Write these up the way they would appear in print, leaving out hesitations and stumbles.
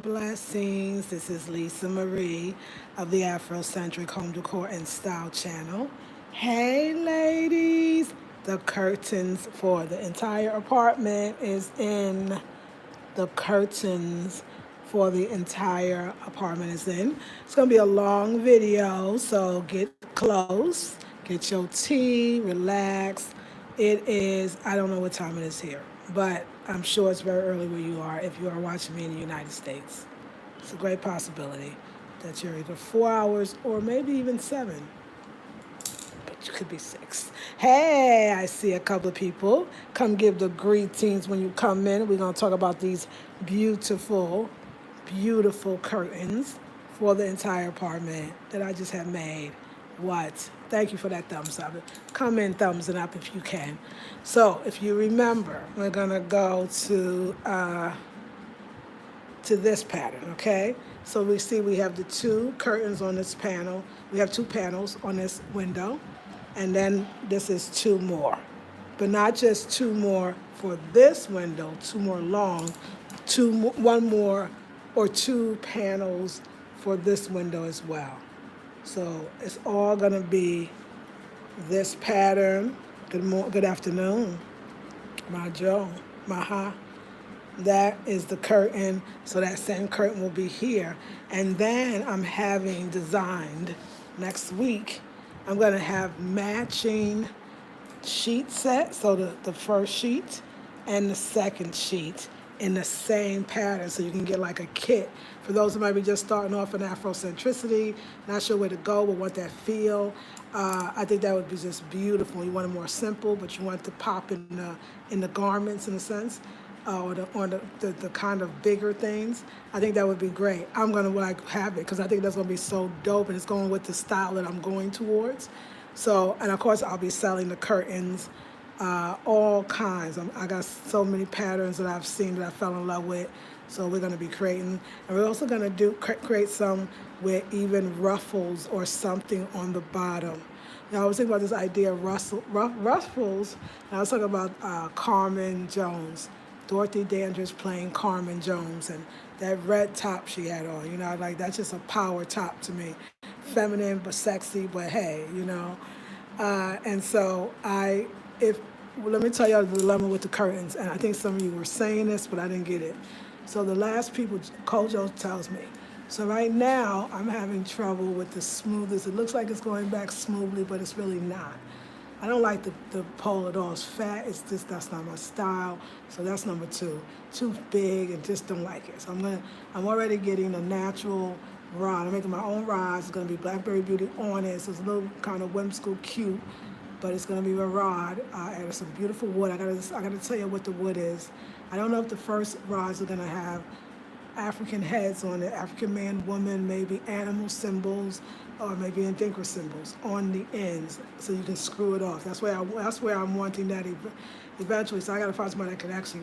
Blessings. This is Lisa Marie of the Afrocentric Home Decor and Style channel. Hey, ladies. The curtains for the entire apartment is in. The curtains for the entire apartment is in. It's going to be a long video, so get close, get your tea, relax. It is, I don't know what time it is here, but I'm sure it's very early where you are if you are watching me in the United States. It's a great possibility that you're either 4 hours or maybe even 7, but you could be 6. Hey, I see a couple of people. Come give the greetings when you come in. We're going to talk about these beautiful, beautiful curtains for the entire apartment that I just have made. What? Thank you for that thumbs up. Come in, thumbs it up if you can. So, if you remember, we're going to go to this pattern, okay? So we see we have the 2 curtains on this panel. We have 2 panels on this window. And then this is 2 more. But not just 2 more for this window, 2 more long, 1 more or 2 panels for this window as well. So it's all gonna be this pattern. Good afternoon, my Joe, Maha. That is the curtain, so that same curtain will be here. And then I'm having designed next week, I'm going to have matching sheet set, so the first sheet and the second sheet in the same pattern, so you can get like a kit. For those who might be just starting off in Afrocentricity, not sure where to go, but want that feel, I think that would be just beautiful. You want it more simple, but you want to pop in the garments in a sense. Or the kind of bigger things. I think that would be great. I'm gonna have it because I think that's gonna be so dope, and it's going with the style that I'm going towards. So, and of course I'll be selling the curtains, all kinds. I got so many patterns that I've seen that I fell in love with. So we're gonna be creating, and we're also gonna create some with even ruffles or something on the bottom. Now I was thinking about this idea of ruffles, and I was talking about Carmen Jones. Dorothy Dandridge playing Carmen Jones, and that red top she had on, like that's just a power top to me. Feminine but sexy, but hey, and so let me tell you the dilemma with the curtains, and I think some of you were saying this, but I didn't get it. So the last people, Kojo tells me, so right now I'm having trouble with the smoothness. It looks like it's going back smoothly, but it's really not. I don't like the pole at all. It's fat. That's not my style. So that's number 2. Too big and just don't like it. So I'm already getting a natural rod. I'm making my own rods. It's gonna be Blackberry Beauty on it. So it's a little kind of whimsical, cute, but it's gonna be a rod. And it's some beautiful wood. I gotta tell you what the wood is. I don't know if the first rods are gonna have African heads on it, African man, woman, maybe animal symbols, or maybe Ndinkra symbols on the ends, so you can screw it off. That's where I'm wanting that eventually. So I got to find somebody that can actually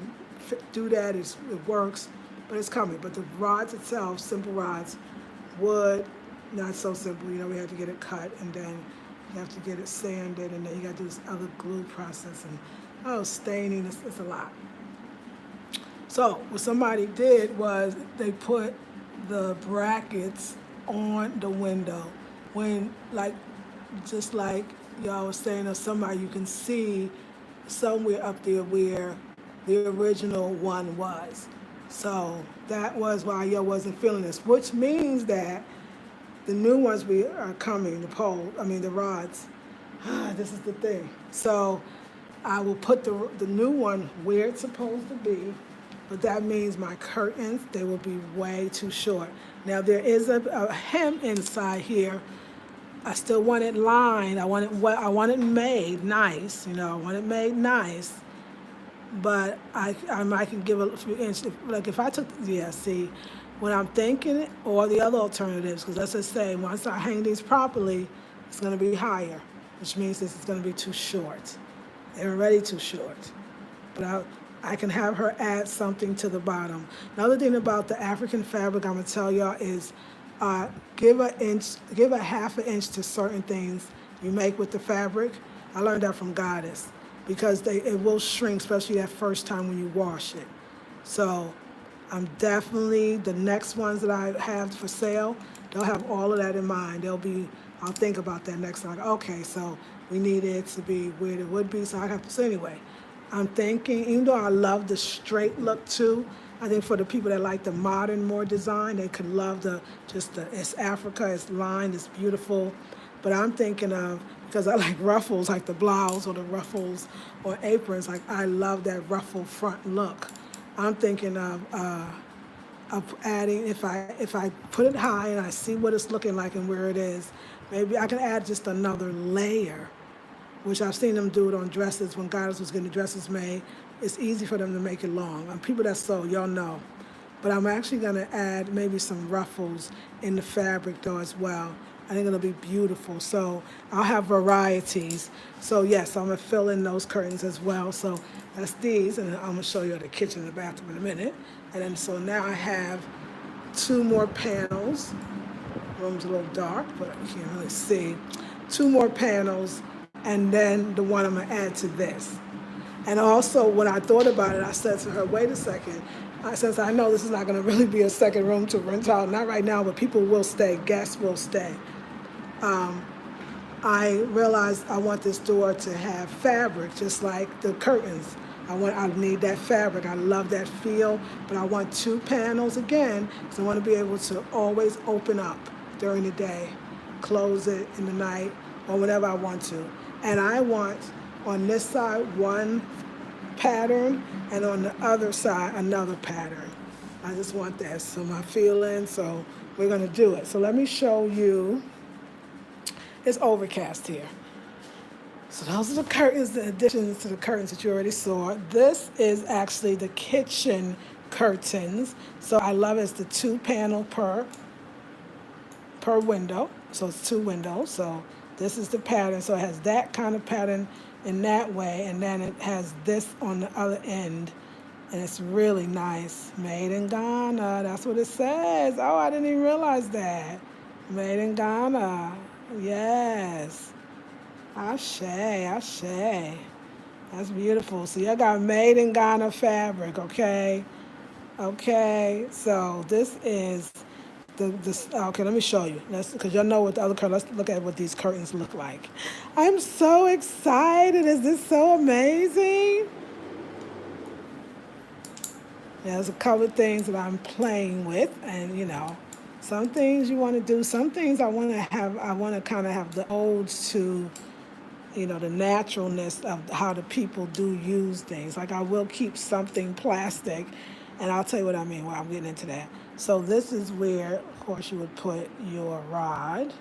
do that. It works, but it's coming. But the rods itself, simple rods, wood, not so simple. We have to get it cut, and then you have to get it sanded, and then you got to do this other glue process, and staining. It's a lot. So what somebody did was they put the brackets on the window when, just like y'all was saying, or somebody you can see somewhere up there where the original one was. So that was why y'all wasn't feeling this, which means that the new ones are coming, the rods. This is the thing. So I will put the new one where it's supposed to be, but that means my curtains, they will be way too short. Now there is a hem inside here. I still want it lined. I want it made nice. I want it made nice. But I can give a few inches. If I took, see, when I'm thinking, or the other alternatives, because let's just say once I hang these properly, it's going to be higher, which means this is going to be too short. They're already too short. But I can have her add something to the bottom. Another thing about the African fabric I'm gonna tell y'all is give a half an inch to certain things you make with the fabric. I learned that from Goddess, because it will shrink, especially that first time when you wash it. So I'm definitely, the next ones that I have for sale, they'll have all of that in mind. I'll think about that next time. Like, okay, so we need it to be where it would be, so I have to, so anyway, I'm thinking, even though I love the straight look too, I think for the people that like the modern more design, they could love it's Africa, it's lined, it's beautiful. But I'm thinking of, because I like ruffles, like the blouse or the ruffles or aprons, like I love that ruffle front look. I'm thinking of adding, if I put it high and I see what it's looking like and where it is, maybe I can add just another layer, which I've seen them do it on dresses when Goddess was getting dresses made. It's easy for them to make it long. And people that sew, y'all know. But I'm actually gonna add maybe some ruffles in the fabric though as well. I think it'll be beautiful. So I'll have varieties. So yes, I'm gonna fill in those curtains as well. So that's these, and I'm gonna show you the kitchen and the bathroom in a minute. And then so now I have 2 more panels. Room's a little dark, but you can't really see. 2 more panels, and then the one I'm gonna add to this. And also, when I thought about it, I said to her, wait a second, since I know this is not gonna really be a second room to rent out, not right now, but people will stay, guests will stay. I realized I want this door to have fabric, just like the curtains. I need that fabric. I love that feel, but I want 2 panels again, because I want to be able to always open up during the day, close it in the night, or whenever I want to. And I want on this side one pattern, and on the other side another pattern. I just want that. So my feeling, so we're gonna do it. So let me show you. It's overcast here. So those are the curtains, the additions to the curtains that you already saw. This is actually the kitchen curtains. So I love it. It's the 2 panel per window. So it's 2 windows. So this is the pattern. So it has that kind of pattern in that way, and then it has this on the other end, and it's really nice. Made in Ghana. That's what it says. Oh, I didn't even realize that. Made in Ghana. Yes. Ashe, ashe. That's beautiful. So you got made in Ghana fabric, okay? Okay, so this is okay, let me show you. Because y'all know what the other curtains, let's look at what these curtains look like. I'm so excited. Is this so amazing? Yeah, there's a couple of things that I'm playing with, and some things you want to do, some things I want to kind of have the odes to, the naturalness of how the people do use things. Like I will keep something plastic, and I'll tell you what I mean while I'm getting into that. So this is where, of course, you would put your rod,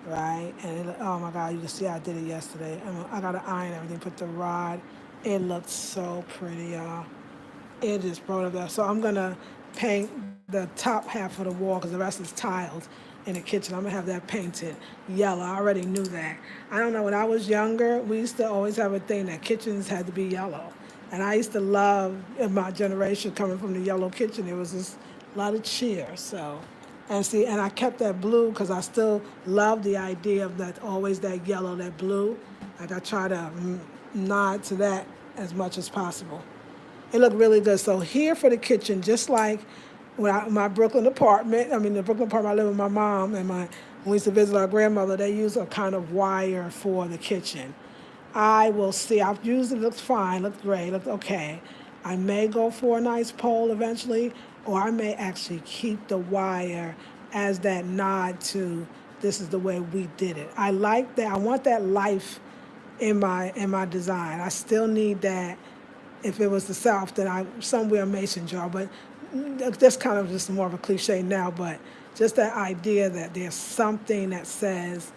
right? And oh my God, you can see I did it yesterday. I got to iron everything, put the rod. It looks so pretty, y'all. It just brought up that. So I'm going to paint the top half of the wall because the rest is tiled in the kitchen. I'm going to have that painted yellow. I already knew that. I don't know, when I was younger, we used to always have a thing that kitchens had to be yellow. And I used to love, in my generation, coming from the yellow kitchen, there was just a lot of cheer. So, and I kept that blue because I still love the idea of that, always that yellow, that blue. Like I try to nod to that as much as possible. It looked really good. So here for the kitchen, just like my Brooklyn apartment, the Brooklyn apartment, I live with my mom, and when we used to visit our grandmother, they use a kind of wire for the kitchen. I will see. I've used it. It looks fine. Looks great. Looks okay. I may go for a nice pole eventually, or I may actually keep the wire as that nod to this is the way we did it. I like that. I want that life in my design. I still need that. If it was the South, then somewhere mason jar, but that's kind of just more of a cliche now, but just that idea that there's something that says,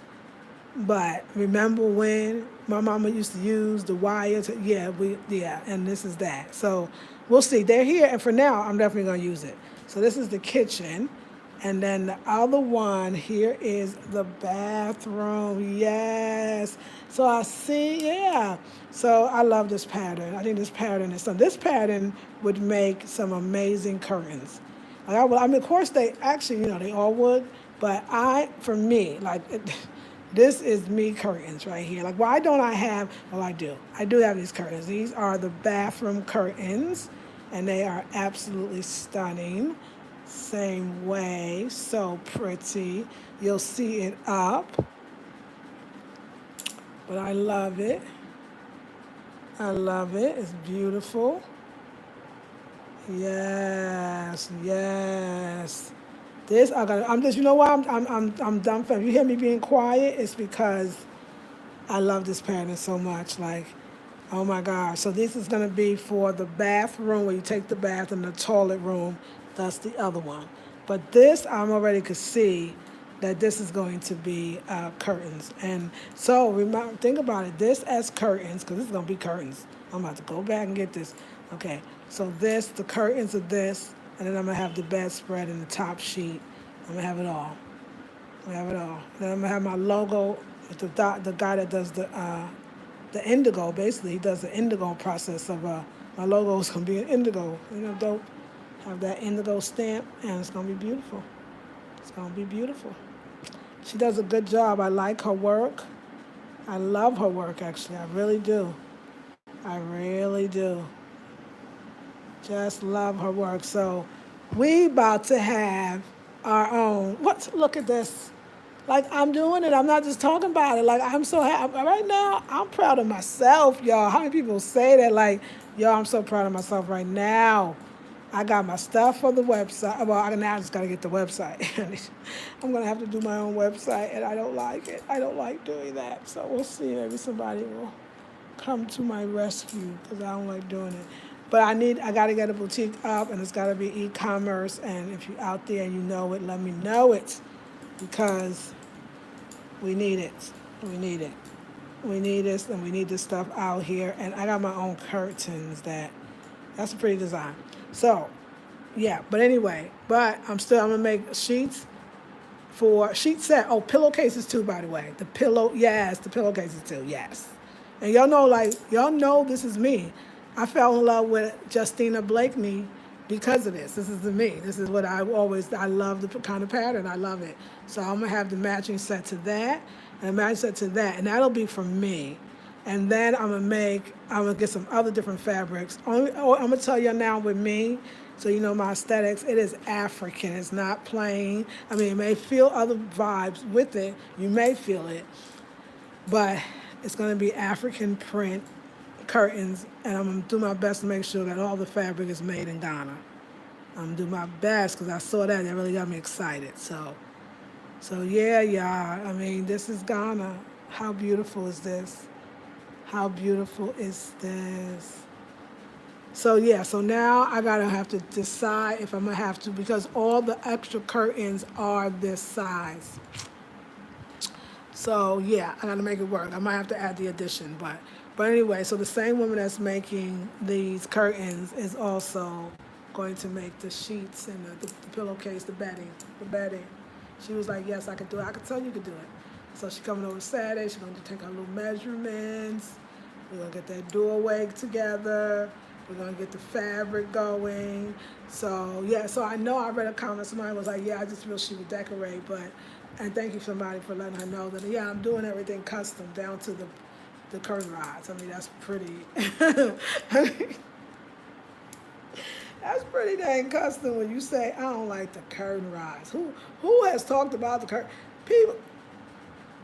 but remember when my mama used to use the wire and this is that. So we'll see. They're here, and for now, I'm definitely going to use it. So this is the kitchen, and then the other one here is the bathroom. Yes. So I see, yeah. So I love this pattern. I think this pattern is this pattern would make some amazing curtains. Of course, they actually, they all would, but for me, this is me curtains right here. Like, why don't I have, well, I do. I do have these curtains. These are the bathroom curtains. and they are absolutely stunning. Same way, so pretty. You'll see it up, but I love it. I love it. It's beautiful. Yes, yes. This I'm just, you know why I'm dumbfounded. You hear me being quiet? It's because I love this pattern so much. Like, oh my gosh. So this is gonna be for the bathroom where you take the bath, and the toilet room. That's the other one. But this, I'm already could see that this is going to be curtains. And so remember, think about it. This as curtains, because this is gonna be curtains. I'm about to go back and get this. Okay. So this, the curtains of this, and then I'm gonna have the bedspread and the top sheet. I'm gonna have it all. I'm gonna have it all. Then I'm gonna have my logo with the guy that does the indigo. Basically, he does the indigo process of my logo is gonna be an indigo. Dope. Have that indigo stamp, and it's gonna be beautiful. It's gonna be beautiful. She does a good job. I like her work. I love her work, actually. I really do. I really do. Just love her work. So we about to have our own. Look at this. Like, I'm doing it. I'm not just talking about it. Like, I'm so happy. Right now, I'm proud of myself, y'all. How many people say that? Like, yo, I'm so proud of myself right now. I got my stuff for the website. Well, now I just got to get the website. I'm going to have to do my own website, and I don't like it. I don't like doing that. So we'll see. Maybe somebody will come to my rescue, because I don't like doing it. But I got to get a boutique up, and it's got to be e-commerce. And if you're out there and you know it, let me know it, because we need it. We need it. We need this, and we need this stuff out here. And I got my own curtains. That's a pretty design. So, yeah. But anyway, I'm gonna make sheets for sheet set. Oh, pillowcases too, by the way. The pillowcases too. Yes. And y'all know this is me. I fell in love with Justina Blakeney because of this. This is me. This is what I love the kind of pattern. I love it. So I'm going to have the matching set to that, and a matching set to that. And that'll be for me. And then I'm going to get some other different fabrics. I'm going to tell you now with me, so you know my aesthetics, it is African. It's not plain. I mean, it may feel other vibes with it. You may feel it. But it's going to be African print curtains, and I'm going to do my best to make sure that all the fabric is made in Ghana. I'm going to do my best, because I saw that. That really got me excited. So yeah, y'all. I mean, this is Ghana. How beautiful is this? How beautiful is this? So yeah, so now I have to decide if I'm going to have to, because all the extra curtains are this size. So yeah, I got to make it work. I might have to add the addition, but anyway, so the same woman that's making these curtains is also going to make the sheets and the pillowcase, the bedding. She was like, yes, I could do it. I could tell you could do it. So she's coming over Saturday. She's going to take our little measurements. We're going to get that doorway together. We're going to get the fabric going. So yeah, so I know I read a comment. Somebody was like, yeah, I just feel she would decorate, and thank you somebody for letting her know that, yeah, I'm doing everything custom down to the curtain rods. I mean, that's pretty. That's pretty dang custom when you say, I don't like the curtain rods. Who has talked about the curtain? People.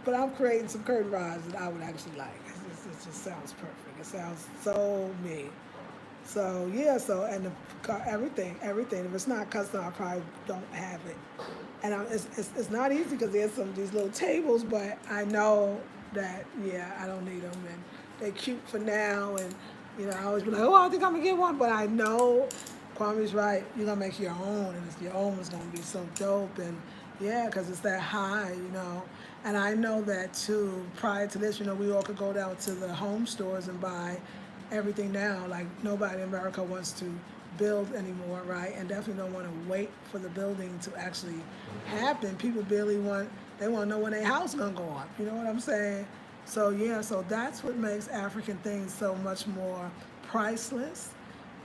But I'm creating some curtain rods that I would actually like. It just sounds perfect. It sounds so me. So yeah, and everything. If it's not custom, I probably don't have it. And it's not easy, because there's these little tables, but I know that, yeah, I don't need them, and they're cute for now. And I always be like, oh, I think I'm gonna get one, but I know Kwame's right. You're gonna make your own, and your own is gonna be so dope. And yeah, because it's that high, And I know that too. Prior to this, we all could go down to the home stores and buy everything now. Like, nobody in America wants to build anymore, right? And definitely don't want to wait for the building to actually happen. People barely they want to know when their house gonna go up. You know what I'm saying? So yeah, so that's what makes African things so much more priceless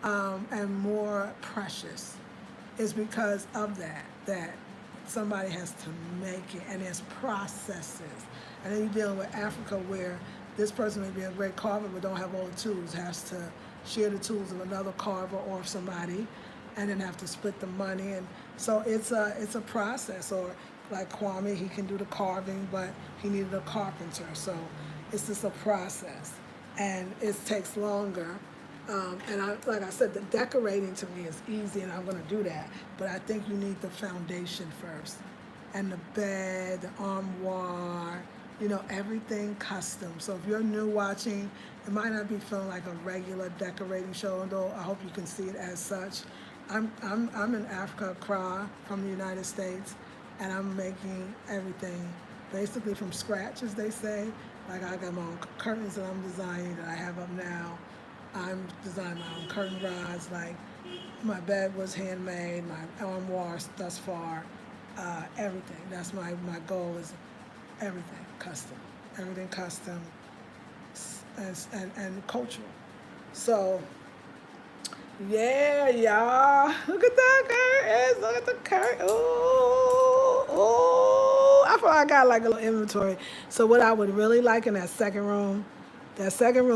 and more precious, is because of that somebody has to make it, and there's processes. And then you're dealing with Africa, where this person may be a great carver but don't have all the tools, has to share the tools of another carver or somebody, and then have to split the money. And so it's a process. Or like Kwame, he can do the carving, but he needed a carpenter. So it's just a process, and it takes longer. And like I said, the decorating to me is easy, and I'm going to do that. But I think you need the foundation first, and the bed, the armoire, everything custom. So if you're new watching, it might not be feeling like a regular decorating show, though I hope you can see it as such. I'm in Africa, Accra, from the United States, and I'm making everything basically from scratch, as they say. Like I got my own curtains that I'm designing that I have up now. I'm designing my own curtain rods. Like my bed was handmade, my armoire thus far, everything. That's my goal is everything custom, and cultural. So yeah, y'all, look at that curtains. Look at the curtain. Ooh. I feel like I got like a little inventory. So what I would really like in that second room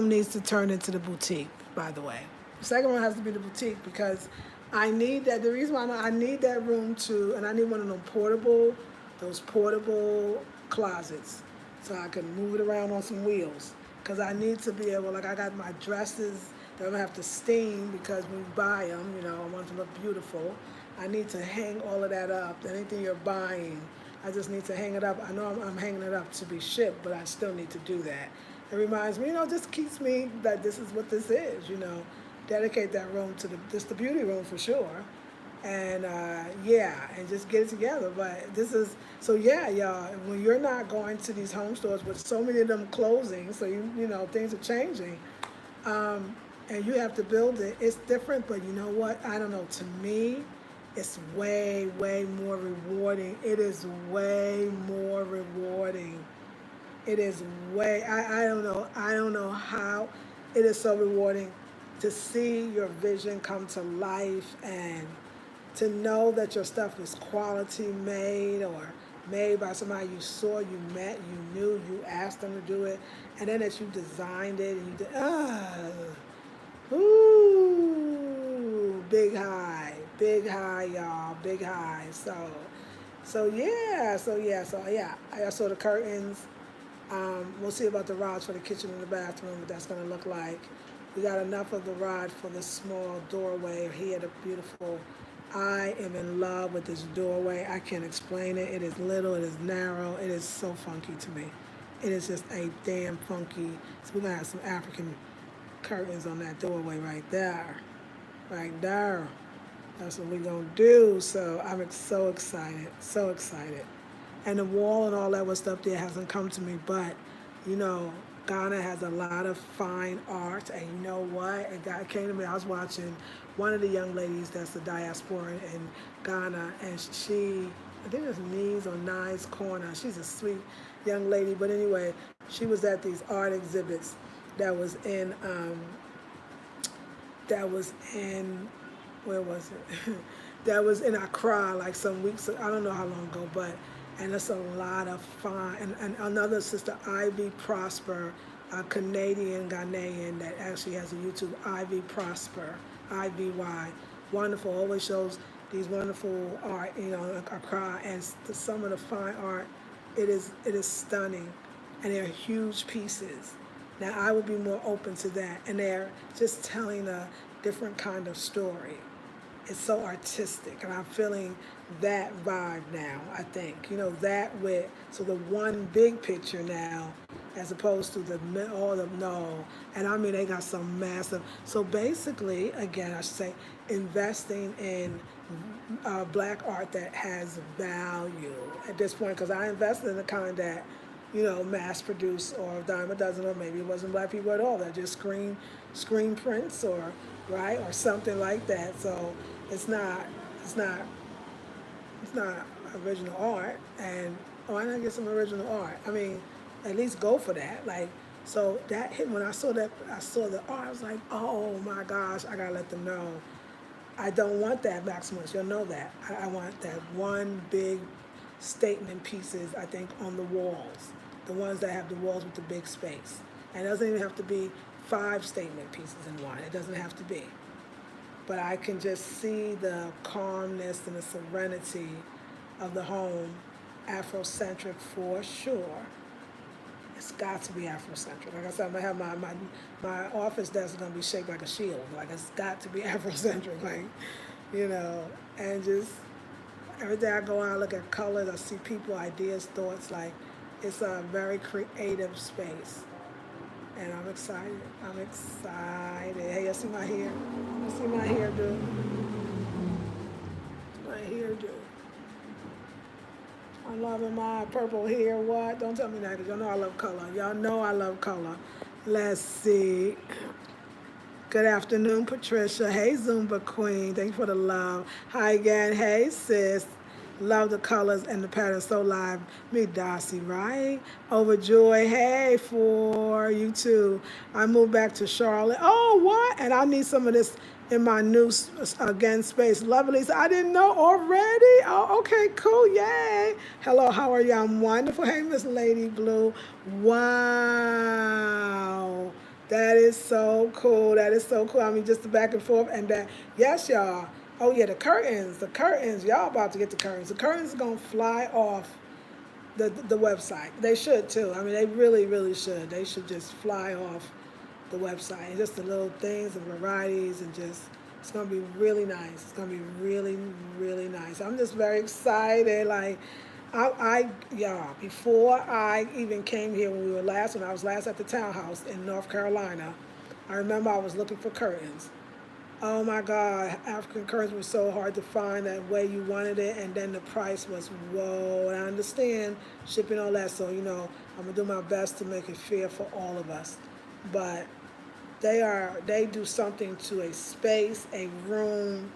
needs to turn into the boutique, by the way. The second room has to be the boutique because I need that. The reason why I need that room too, and I need one of those portable closets, so I can move it around on some wheels. Because I need to be able, like I got my dresses that I'm gonna have to steam because when you buy them, I want them to look beautiful. I need to hang all of that up. Anything you're buying, I just need to hang it up. I know I'm hanging it up to be shipped, but I still need to do that. It reminds me, just keeps me that this is what this is, dedicate that room to the beauty room for sure. And and just get it together. But this is, so yeah, y'all, when you're not going to these home stores with so many of them closing, so things are changing, and you have to build it, it's different. But you know what? I don't know. To me, it's way, way more rewarding. It is way more rewarding. It is way, I don't know. I don't know how it is so rewarding to see your vision come to life and to know that your stuff is quality made or made by somebody you saw, you met, you knew, you asked them to do it, and then that you designed it and you did, big high, y'all, big high. I saw the curtains. We'll see about the rods for the kitchen and the bathroom, what that's going to look like. We got enough of the rod for the small doorway. He had a beautiful, I am in love with this doorway. I can't explain it. It is little, it is narrow, it is so funky to me. It is just a damn funky. So we're going to have some African curtains on that doorway right there. Right there. That's what we're going to do. So I'm so excited, so excited. And the wall and all that was stuff there hasn't come to me, but, Ghana has a lot of fine art, and you know what? It came to me. I was watching one of the young ladies that's a diaspora in Ghana, and she, I think it's Nee's or Nye's Corner. She's a sweet young lady, but anyway, she was at these art exhibits that was in, where was it? That was in Accra, like some weeks, I don't know how long ago, but. And it's a lot of fun. And another sister, Ivy Prosper, a Canadian Ghanaian that actually has a YouTube, Ivy Prosper, IVY. Wonderful, always shows these wonderful art, Accra, and some of the fine art, it is stunning. And they're huge pieces. Now I would be more open to that. And they're just telling a different kind of story. It's so artistic, and I'm feeling that vibe now, I think. So the one big picture now, as opposed to and I mean, they got some massive, so basically, again, I should say, investing in black art that has value at this point, because I invested in the kind that, mass produced or a dime a dozen, or maybe it wasn't black people at all, that just screen prints or something like that. So it's not original art, and why not get some original art? I mean, at least go for that. Like, so that hit when I saw the art. I was like, oh my gosh, I gotta let them know. I don't want that maximus. You'll know that. I want that one big statement pieces. I think on the walls, the ones that have the walls with the big space, and it doesn't even have to be 5 statement pieces in one. It doesn't have to be. But I can just see the calmness and the serenity of the home, Afrocentric for sure. It's got to be Afrocentric. Like I said, I'm gonna have my office desk is gonna be shaped like a shield. Like it's got to be Afrocentric. Like, and just every day I go out, I look at colors, I see people, ideas, thoughts. Like it's a very creative space, and I'm excited. I'm excited. Hey, you see my hair? You see my hair, dude? My hair, dude. I'm loving my purple hair. What? Don't tell me that, because y'all know I love color. Y'all know I love color. Let's see. Good afternoon, Patricia. Hey, Zumba Queen. Thank you for the love. Hi again. Hey, sis. Love the colors and the patterns so live. Me, Darcy, right? Overjoyed. Hey, for you too. I moved back to Charlotte. Oh, what? And I need some of this in my new, again, space. Lovely. So I didn't know already. Oh, okay, cool. Yay. Hello, how are you? I'm wonderful. Hey, Miss Lady Blue. Wow. That is so cool. That is so cool. I mean, just the back and forth. And that, yes, y'all. Oh, yeah, the curtains. The curtains. Y'all about to get the curtains. The curtains are going to fly off the website. They should, too. I mean, they really, really should. They should just fly off the website. And just the little things and varieties and just, it's going to be really nice. It's going to be really, really nice. I'm just very excited. Like, yeah, before I even came here when I was last at the townhouse in North Carolina, I remember I was looking for curtains. Oh my God, African curtains were so hard to find that way you wanted it, and then the price was whoa. And I understand shipping all that, so I'm gonna do my best to make it fair for all of us. But they do something to a space, a room.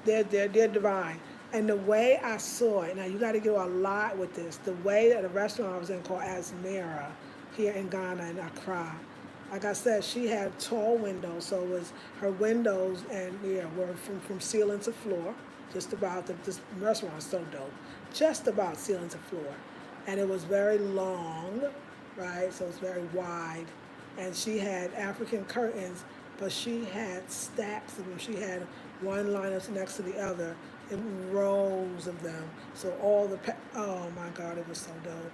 They're divine. And the way I saw it, now you got to do a lot with this. The way that the restaurant I was in called Asmera here in Ghana in Accra, like I said, she had tall windows, so it was her windows and were from ceiling to floor. Just about this restaurant is so dope. Just about ceiling to floor, and it was very long, right? So it's very wide, and she had African curtains, but she had stacks of them. She had one line up next to the other, in rows of them. So oh my God, it was so dope.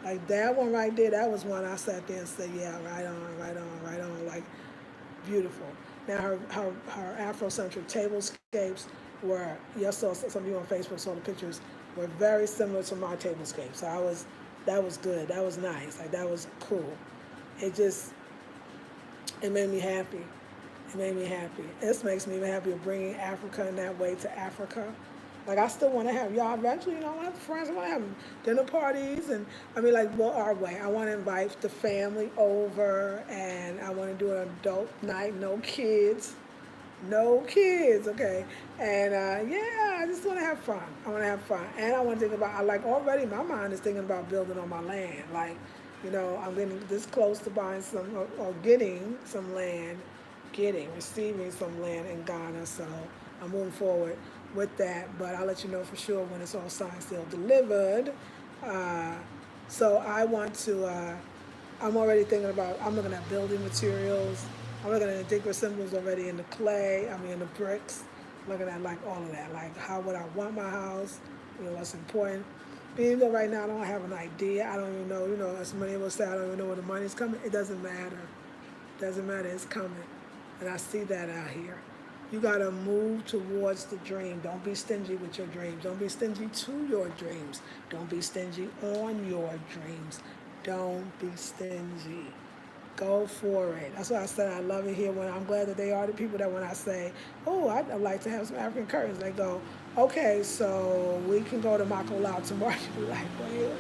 Like that one right there, that was one I sat there and said, yeah, right on, right on, right on, like beautiful. Now her Afrocentric tablescapes were, yes, so some of you on Facebook saw the pictures, were very similar to my tablescape. So that was good, that was nice, like that was cool. It made me happy. It made me happy. This makes me even happier bringing Africa in that way to Africa. Like I still want to have y'all eventually, I want to have friends. I want to have dinner parties, and I mean, like, well, our way. I want to invite the family over, and I want to do an adult night, no kids, okay. And yeah, I just want to have fun. I want to have fun, and I want to think about. Like already, my mind is thinking about building on my land. Like, I'm getting this close to buying some or getting some land. Receiving some land in Ghana, so I'm moving forward with that, but I'll let you know for sure when it's all signed, sealed, delivered. So I want to, I'm already thinking about, I'm looking at building materials, I'm looking at the symbols already in the clay, in the bricks, looking at like all of that, like how would I want my house, what's important. Even though right now I don't have an idea, I don't even know, as many of us say, I don't even know where the money's coming, it doesn't matter. Doesn't matter, it's coming. And I see that out here. You got to move towards the dream. Don't be stingy with your dreams. Don't be stingy to your dreams. Don't be stingy on your dreams. Don't be stingy. Go for it. That's why I said I love it here. I'm glad that they are the people that when I say, oh, I'd like to have some African curtains, they go, okay, so we can go to Makolau tomorrow. You be like, wait.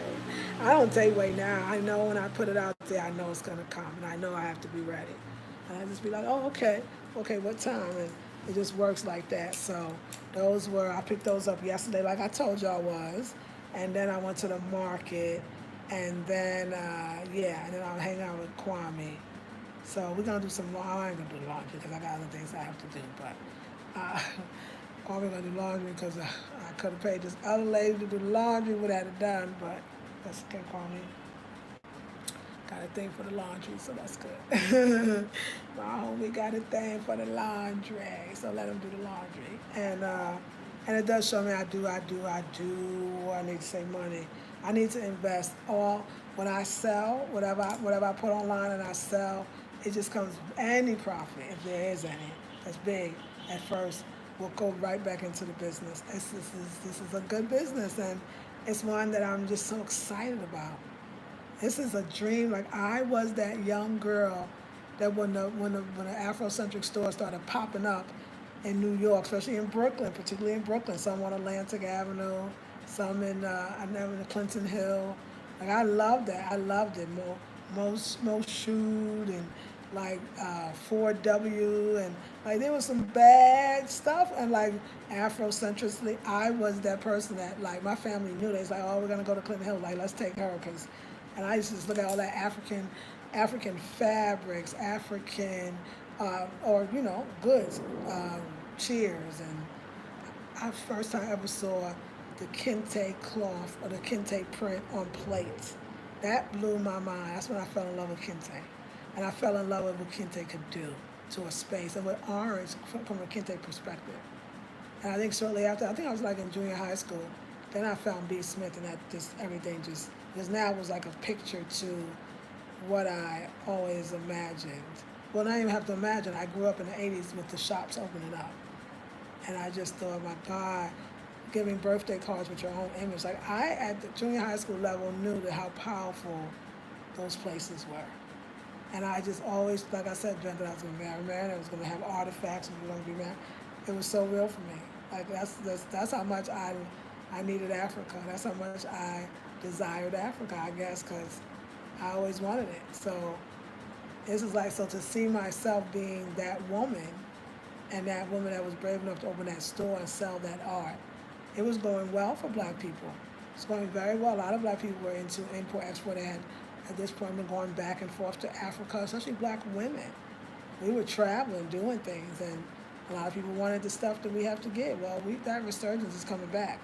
I don't take wait now. I know when I put it out there, I know it's going to come, and I know I have to be ready. And I just be like, oh, okay, what time? And it just works like that. So I picked those up yesterday, like I told y'all was. And then I went to the market, and then, and then I'll hang out with Kwame. So we're going to do some, I ain't going to do laundry because I got other things I have to do, but Kwame going to do laundry because I could have paid this other lady to do laundry, would have had it done, but that's okay, Kwame. Got a thing for the laundry, so that's good. My homie got a thing for the laundry, so let him do the laundry. And it does show me I need to save money. I need to invest all when I sell, whatever I put online and I sell, it just comes any profit, if there is any, that's big at first, will go right back into the business. This is a good business, and it's one that I'm just so excited about. This is a dream. Like I was that young girl that when the Afrocentric store started popping up in New York, especially in Brooklyn, particularly in Brooklyn, some on Atlantic Avenue, some in I never in Clinton Hill. Like I loved that. I loved it. Most shoot and like 4W and like there was some bad stuff and like Afrocentrically, I was that person that like my family knew. They was like, oh, we're gonna go to Clinton Hill. Like let's take her because, and I used to just look at all that African fabrics, African or goods, cheers, and I first time I ever saw the kente cloth or the kente print on plates. That blew my mind. That's when I fell in love with kente. And I fell in love with what kente could do to a space and with orange from a kente perspective. And I think shortly after, I think I was like in junior high school, then I found B. Smith and that just everything just, because now it was like a picture to what I always imagined. Well, I didn't even have to imagine. I grew up in the 80s with the shops opening up. And I just thought, my God, giving birthday cards with your own image. Like I, at the junior high school level, knew that how powerful those places were. And I just always, like I said, dreamt that I was going to marry a man. I was going to have artifacts and we were going to be married. It was so real for me. Like that's how much I needed Africa. That's how much I desired Africa, I guess, because I always wanted it. So this is like, so to see myself being that woman and that woman that was brave enough to open that store and sell that art, it was going well for black people. It's going very well. A lot of black people were into import, export. They had, at this point, been going back and forth to Africa, especially black women. We were traveling, doing things, and a lot of people wanted the stuff that we have to get. Well, that resurgence is coming back.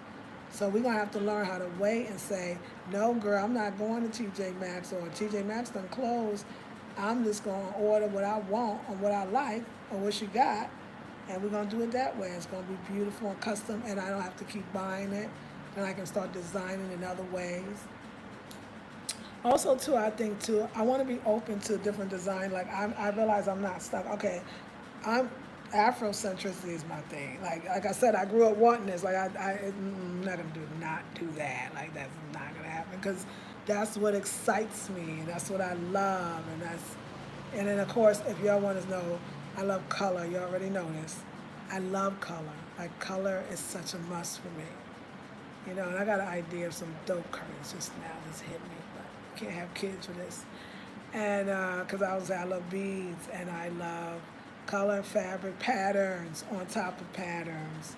So we're going to have to learn how to wait and say, no, girl, I'm not going to TJ Maxx or TJ Maxx done closed. I'm just going to order what I want or what I like or what you got, and we're going to do it that way. It's going to be beautiful and custom, and I don't have to keep buying it, and I can start designing in other ways. Also, too, I think, too, I want to be open to different design. Like, I realize I'm not stuck. Okay, Afrocentricity is my thing. Like I said, I grew up wanting this. Like, I'm not going to not do that. Like, that's not going to happen because that's what excites me, and that's what I love, and then, of course, if y'all want to know, I love color. You already know this. I love color. Like, color is such a must for me. And I got an idea of some dope curtains just now. Just hit me, but can't have kids for this. And because I love beads, and I love color, fabric, patterns on top of patterns.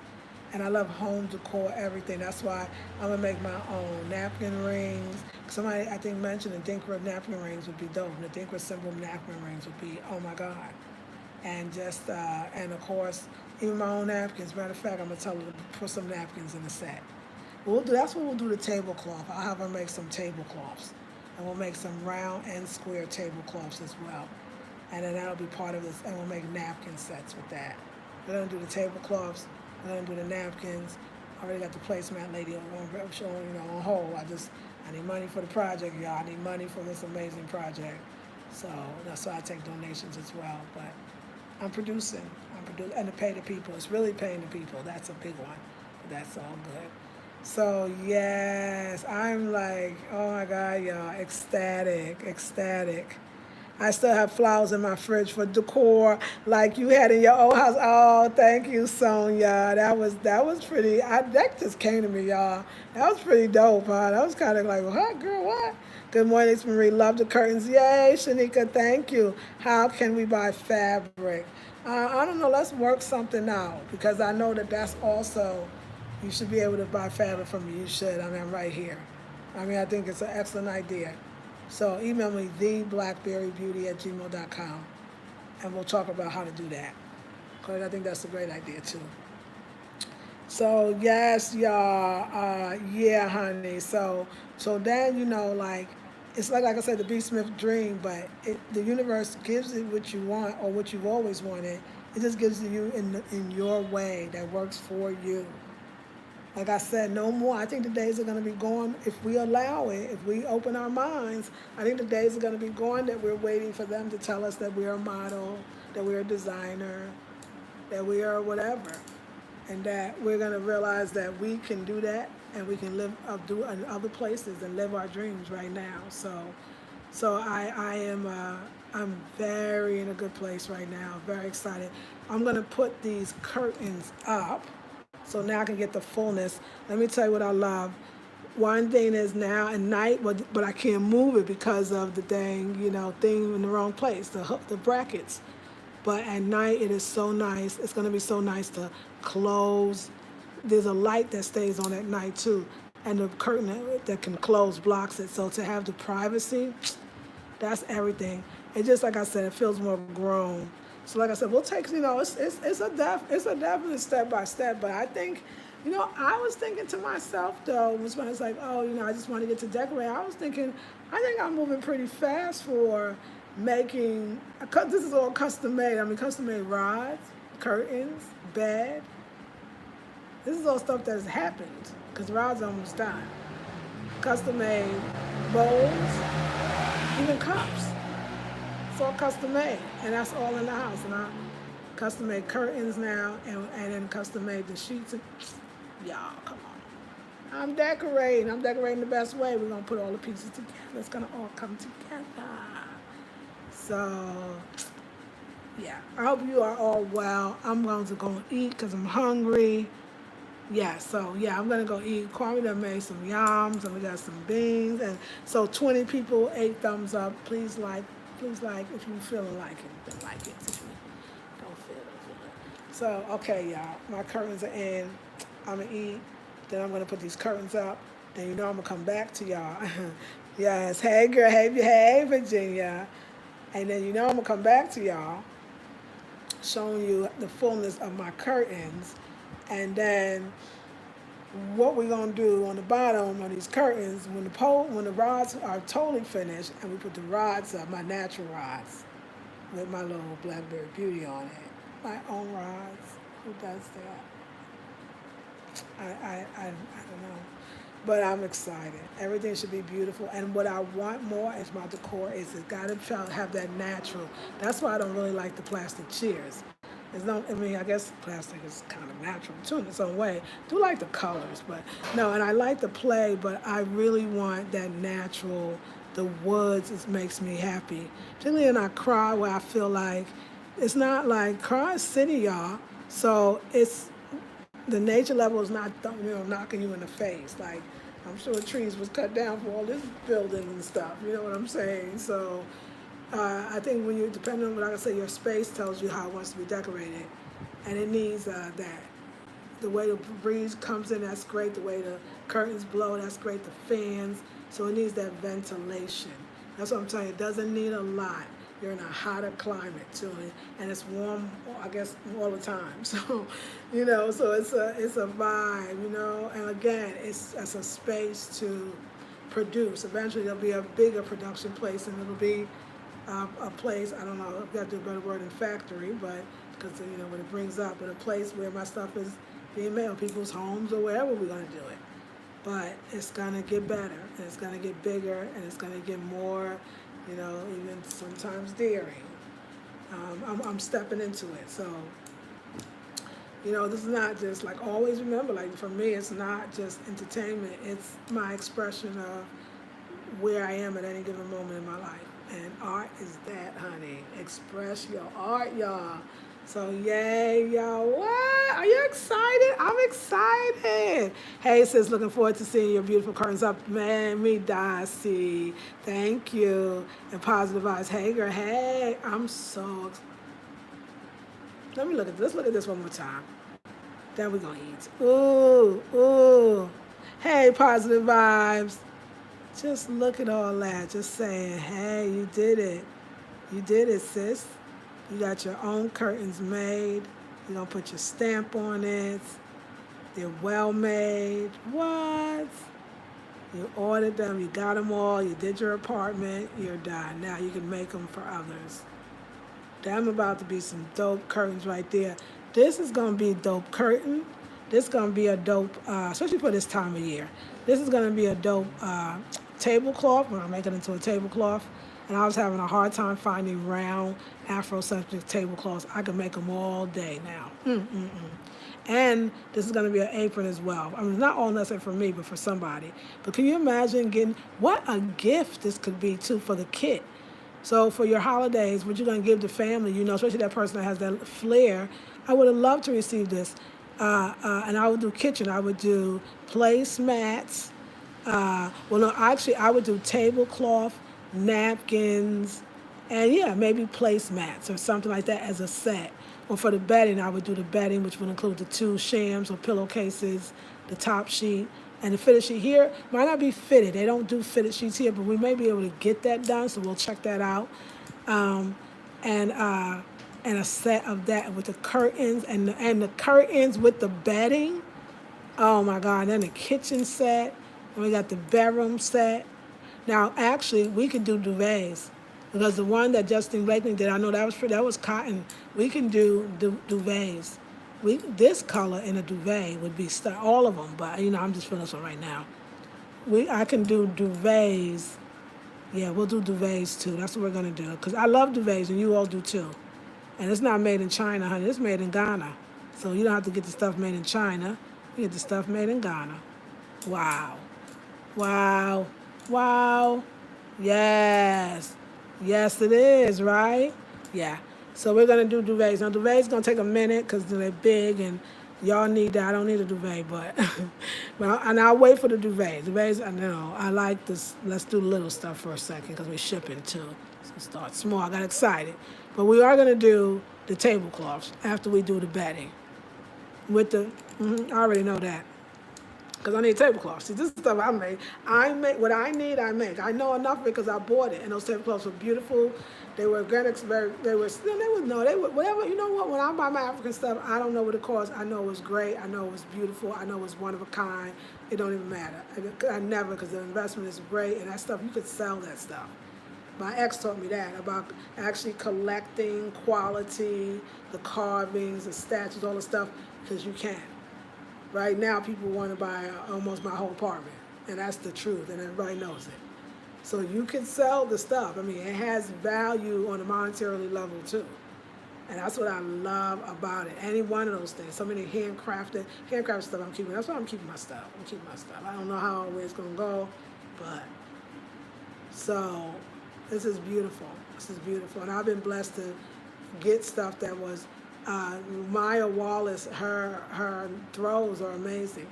And I love home decor, everything. That's why I'm going to make my own napkin rings. Somebody, I think, mentioned the Dinkra napkin rings would be dope. And the Dinkra symbol napkin rings would be, oh my God. And just, and of course, even my own napkins. Matter of fact, I'm going to tell her to put some napkins in the set. That's what we'll do, the tablecloth. I'll have her make some tablecloths. And we'll make some round and square tablecloths as well. And then that'll be part of this. And we'll make napkin sets with that. We're going to do the tablecloths. We're going to do the napkins. I already got the placemat lady on hold. I need money for the project, y'all. I need money for this amazing project. So that's why I take donations as well. But I'm producing, and to pay the people. It's really paying the people. That's a big one. But that's all good. So yes, I'm like, oh my God, y'all, ecstatic. I still have flowers in my fridge for decor, like you had in your old house. Oh, thank you, Sonia. That was pretty. That just came to me, y'all. That was pretty dope, huh? That was kind of like, what, girl, what? Good morning, it's Marie. Love the curtains. Yay, Shanika, thank you. How can we buy fabric? I don't know. Let's work something out because I know that's also, you should be able to buy fabric from me. You should. I'm right here. I think it's an excellent idea. So email me, theblackberrybeauty@gmail.com, and we'll talk about how to do that. Because I think that's a great idea, too. So, yes, y'all, yeah, honey. So then, like, it's like I said, the B. Smith dream, but the universe gives it what you want or what you've always wanted. It just gives it you in your way that works for you. Like I said, no more. I think the days are going to be gone if we allow it, if we open our minds. I think the days are going to be gone that we're waiting for them to tell us that we're a model, that we're a designer, that we are whatever. And that we're going to realize that we can do that and we can do in other places and live our dreams right now. So I am I'm very in a good place right now. Very excited. I'm going to put these curtains up so now I can get the fullness. Let me tell you what I love. One thing is now at night, but I can't move it because of the dang, thing in the wrong place, the brackets. But at night, it is so nice. It's going to be so nice to close. There's a light that stays on at night, too. And the curtain that can close blocks it. So to have the privacy, that's everything. It just, like I said, it feels more grown. So like I said, we'll take, it's a definite step by step. But I think, I was thinking to myself, though, when it's like, I just want to get to decorate. I was thinking, I think I'm moving pretty fast for making, this is all custom made. I mean, custom made rods, curtains, bed. This is all stuff that has happened because rods are almost done. Custom made bowls, even cups. It's all custom made, and that's all in the house. And I custom made curtains now, and then custom made the sheets. Y'all, come on. I'm decorating the best way. We're gonna put all the pieces together. It's gonna all come together. So, yeah, I hope you are all well. I'm going to go and eat because I'm hungry. Yeah, I'm going to go eat. Kwame done made some yams, and we got some beans. And so 20 people, 8 thumbs up. Please like if you feeling like it. Then like it. If you don't feel it. So, okay, y'all, my curtains are in. I'm going to eat. Then I'm going to put these curtains up. Then I'm going to come back to y'all. Yes, hey, girl, hey, Virginia. And then I'm going to come back to y'all showing you the fullness of my curtains. And then what we're going to do on the bottom of these curtains, when the rods are totally finished, and we put the rods up, my natural rods, with my little Blackberry Beauty on it. My own rods. Who does that? I don't know. But I'm excited. Everything should be beautiful. And what I want more is my decor is it's got to have that natural. That's why I don't really like the plastic chairs. I guess plastic is kind of natural too in its own way. I do like the colors, but no, and I like the play, but I really want that natural, the woods, it makes me happy. Particularly in Accra, where I feel like, it's not like, Accra is city, y'all, so it's, the nature level is not, knocking you in the face. Like, I'm sure trees was cut down for all this building and stuff. You know what I'm saying? So, I think when you, depending on, like I say, your space tells you how it wants to be decorated, and it needs that. The way the breeze comes in, that's great. The way the curtains blow, that's great. The fans, so it needs that ventilation. That's what I'm telling you. It doesn't need a lot. You're in a hotter climate too, and it's warm, I guess, all the time. So, so it's a vibe, and again, it's a space to produce. Eventually, there'll be a bigger production place, and it'll be a place, I don't know, I've got to do a better word than factory, but because what it brings up, but a place where my stuff is being made, on people's homes or wherever we're going to do it. But it's going to get better, and it's going to get bigger, and it's going to get more, even sometimes daring. I'm stepping into it. So, this is not just, like, always remember, like, for me, it's not just entertainment. It's my expression of where I am at any given moment in my life. And art is that, honey. Express your art, y'all. So, yay, y'all. What? Are you excited? I'm excited. Hey, sis, looking forward to seeing your beautiful curtains up. Man, me Darcy. Thank you. And positive vibes. Hey, girl. Hey, I'm so excited. Let me look at this. Let's look at this one more time. Then we're going to eat. Ooh. Hey, positive vibes. Just look at all that. Just saying, hey, you did it. You did it, sis. You got your own curtains made. You're going to put your stamp on it. They're well made. What? You ordered them, you got them all, you did your apartment, you're done. Now you can make them for others. Damn about to be some dope curtains right there. This is going to be a dope curtain. This is going to be a dope, especially for this time of year. This is going to be a dope tablecloth. When I make it into a tablecloth. And I was having a hard time finding round Afrocentric tablecloths. I can make them all day now. And this is going to be an apron as well. I mean, not all necessarily for me, but for somebody. But can you imagine getting, what a gift this could be, too, for the kid. So for your holidays, what you're going to give the family, you know, especially that person that has that flair, I would have loved to receive this. And I would do kitchen. I would do placemats. Well, no, actually, I would do tablecloth, napkins, and yeah, maybe placemats or something like that as a set. Or for the bedding, I would do the bedding, which would include the 2 shams or pillowcases, the top sheet, and the fitted sheet here might not be fitted. They don't do fitted sheets here, but we may be able to get that done, so we'll check that out. And a set of that with the curtains and the curtains with the bedding. Oh my God! And then the kitchen set, and we got the bedroom set. Now, actually, we could do duvets because the one that Justin Blakely did, I know that was cotton. We can do duvets. This color in a duvet would be all of them, but you know I'm just feeling this one right now. I can do duvets. Yeah, we'll do duvets too. That's what we're gonna do because I love duvets and you all do too. And it's not made in China, honey. It's made in Ghana, so you don't have to get the stuff made in China. You get the stuff made in Ghana. Wow, wow, wow. Yes, yes it is, right? Yeah. So we're gonna do duvets. Now duvets gonna take a minute because they're big and y'all need that. I don't need a duvet, but and I'll wait for the duvet. Duvets, I know. I like this. Let's do little stuff for a second because we're shipping too. So start small. I got excited, but we are gonna do the tablecloths after we do the bedding. With the, I already know that. Because I need tablecloths. See, this is stuff I make. I make what I need. I make. I know enough because I bought it, and those tablecloths were beautiful. They were organic. They were whatever. You know what? When I buy my African stuff, I don't know what it costs. I know it was great. I know it was beautiful. I know it was one of a kind. It don't even matter. I never, because the investment is great, and that stuff you could sell that stuff. My ex taught me that about actually collecting quality, the carvings, the statues, all the stuff, because you can. Right now, people want to buy almost my whole apartment, and that's the truth, and everybody knows it. So you can sell the stuff. I mean, it has value on a monetarily level too, and that's what I love about it. Any one of those things, so many handcrafted stuff I'm keeping. That's why I'm keeping my stuff. I don't know how where it's gonna go, but so this is beautiful. And I've been blessed to get stuff that was. Maya Wallace, her throws are amazing.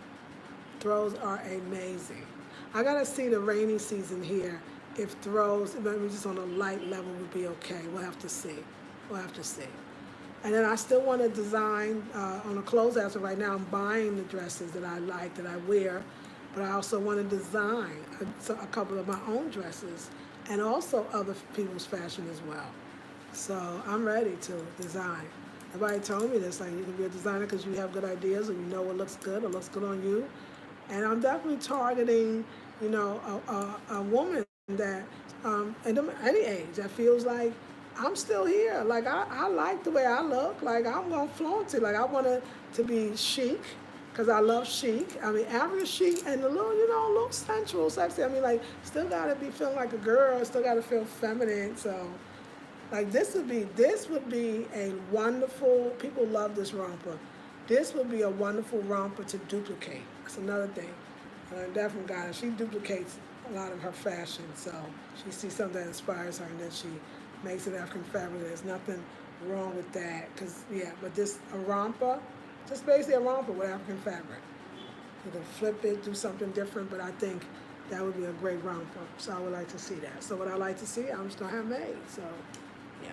I gotta see the rainy season here. If throws, maybe just on a light level would be okay. We'll have to see. And then I still want to design on a clothes as of right now. I'm buying the dresses that I like, that I wear, but I also want to design a couple of my own dresses and also other people's fashion as well. So I'm ready to design. Everybody told me this, like you can be a designer because you have good ideas or you know what looks good or looks good on you. And I'm definitely targeting, you know, a woman that, at any age, that feels like I'm still here. Like I like the way I look. Like I'm gonna flaunt it. Like I want to be chic because I love chic. I mean, average chic and a little sensual, sexy. I mean, like still gotta be feeling like a girl. Still gotta feel feminine. So. Like this would be a wonderful, people love this romper. This would be a wonderful romper to duplicate. That's another thing. And I definitely got it. She duplicates a lot of her fashion. So she sees something that inspires her and then she makes it African fabric. There's nothing wrong with that. But a romper, just basically a romper with African fabric. You can flip it, do something different, but I think that would be a great romper. So I would like to see that. So what I like to see, I'm just gonna have made. So. Yeah,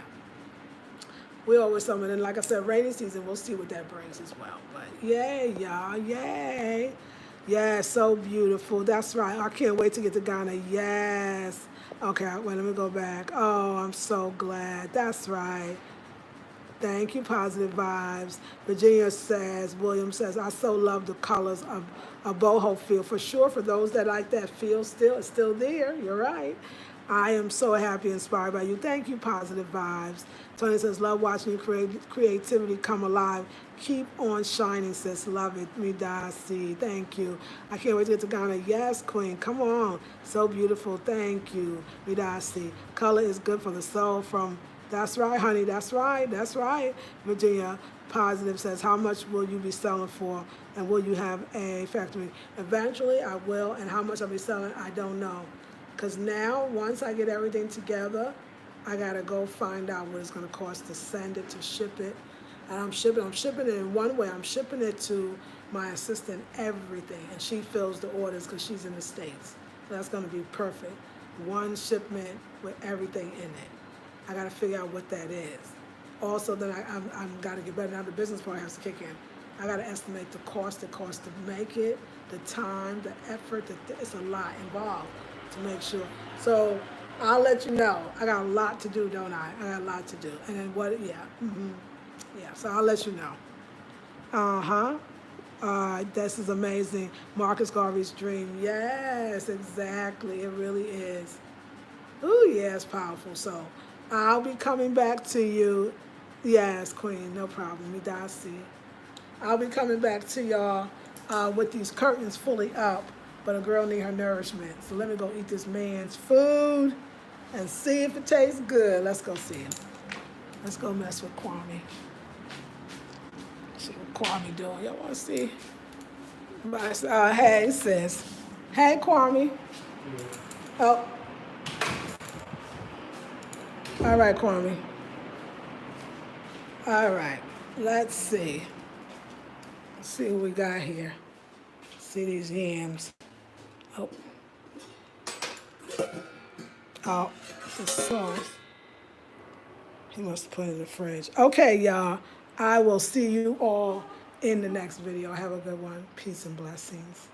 we always something, and like I said, rainy season, we'll see what that brings as well. But yay, y'all, yay. Yeah, so beautiful. That's right. I can't wait to get to Ghana. Yes. Okay, wait, let me go back. Oh, I'm so glad. That's right. Thank you, positive vibes. William says, I so love the colors of a boho feel. For sure, for those that like that feel still, it's still there. You're right. I am so happy, inspired by you. Thank you, Positive Vibes. Tony says, love watching your creativity come alive. Keep on shining, sis. Love it. Midasi. Thank you. I can't wait to get to Ghana. Yes, Queen. Come on. So beautiful. Thank you. Midasi. Color is good for the soul from, that's right, honey. That's right. That's right. Virginia Positive says, how much will you be selling for? And will you have a factory? Eventually, I will. And how much I'll be selling, I don't know. Because now, once I get everything together, I got to go find out what it's going to cost to send it, to ship it. And I'm shipping it in one way. I'm shipping it to my assistant, everything. And she fills the orders because she's in the States. So that's going to be perfect. One shipment with everything in it. I got to figure out what that is. Also, then I'm got to get better. Now the business part has to kick in. I got to estimate the cost it costs to make it, the time, the effort. It's a lot involved to make sure. So I'll let you know. I got a lot to do, don't I? I got a lot to do. And then what, yeah. Yeah, so I'll let you know. This is amazing. Marcus Garvey's dream. Yes, exactly. It really is. Ooh, yeah, it's powerful. So I'll be coming back to you. Yes, Queen, no problem. Midasi. I'll be coming back to y'all with these curtains fully up, but a girl need her nourishment. So let me go eat this man's food and see if it tastes good. Let's go see it. Let's go mess with Kwame. See what Kwame doing. Y'all want to see? Hey, sis. Hey, Kwame. Oh. All right, Kwame. All right. Let's see. Let's see what we got here. See these yams. Oh. Oh, the sauce. He must have put it in the fridge. Okay, y'all. I will see you all in the next video. Have a good one. Peace and blessings.